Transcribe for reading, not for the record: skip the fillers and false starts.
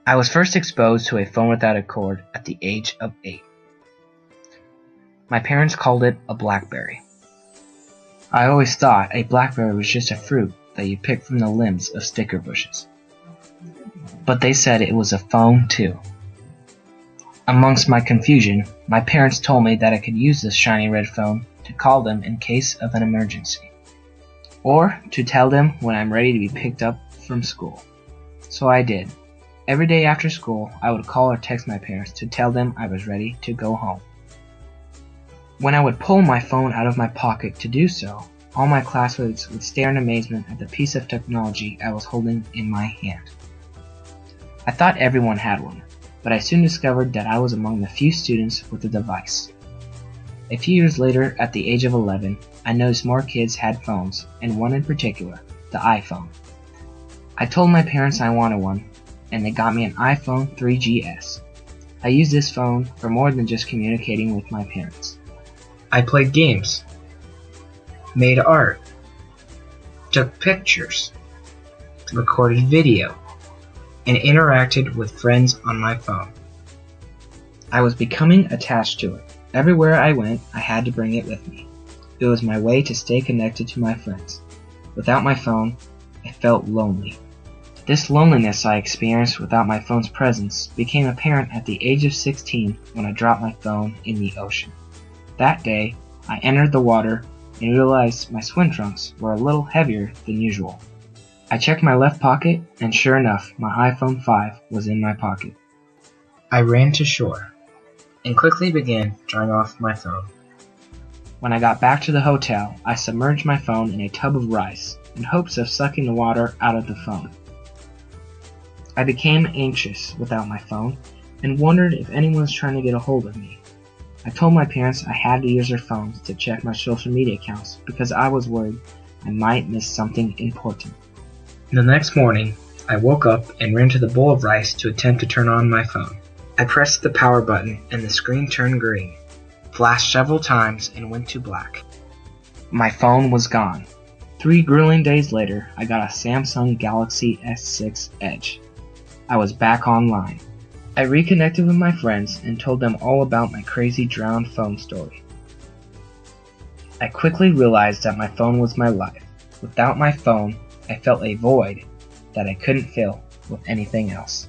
I was first exposed to a phone without a cord at the age of 8. My parents called it a BlackBerry. I always thought a BlackBerry was just a fruit that you pick from the limbs of sticker bushes. But they said it was a phone too. Amongst my confusion, my parents told me that I could use this shiny red phone to call them in case of an emergency, or to tell them when I'm ready to be picked up from school. So I did. Every day after school, I would call or text my parents to tell them I was ready to go home. When I would pull my phone out of my pocket to do so, all my classmates would stare in amazement at the piece of technology I was holding in my hand. I thought everyone had one, but I soon discovered that I was among the few students with a device. A few years later, at the age of 11, I noticed more kids had phones, and one in particular, the iPhone. I told my parents I wanted one, and they got me an iPhone 3GS. I used this phone for more than just communicating with my parents. I played games, made art, took pictures, recorded video, and interacted with friends on my phone. I was becoming attached to it. Everywhere I went, I had to bring it with me. It was my way to stay connected to my friends. Without my phone, I felt lonely. This loneliness I experienced without my phone's presence became apparent at the age of 16 when I dropped my phone in the ocean. That day, I entered the water and realized my swim trunks were a little heavier than usual. I checked my left pocket, and sure enough, my iPhone 5 was in my pocket. I ran to shore and quickly began drying off my phone. When I got back to the hotel, I submerged my phone in a tub of rice in hopes of sucking the water out of the phone. I became anxious without my phone and wondered if anyone was trying to get a hold of me. I told my parents I had to use their phones to check my social media accounts because I was worried I might miss something important. The next morning, I woke up and ran to the bowl of rice to attempt to turn on my phone. I pressed the power button and the screen turned green, flashed several times, and went to black. My phone was gone. 3 grueling days later, I got a Samsung Galaxy S6 Edge. I was back online. I reconnected with my friends and told them all about my crazy drowned phone story. I quickly realized that my phone was my life. Without my phone, I felt a void that I couldn't fill with anything else.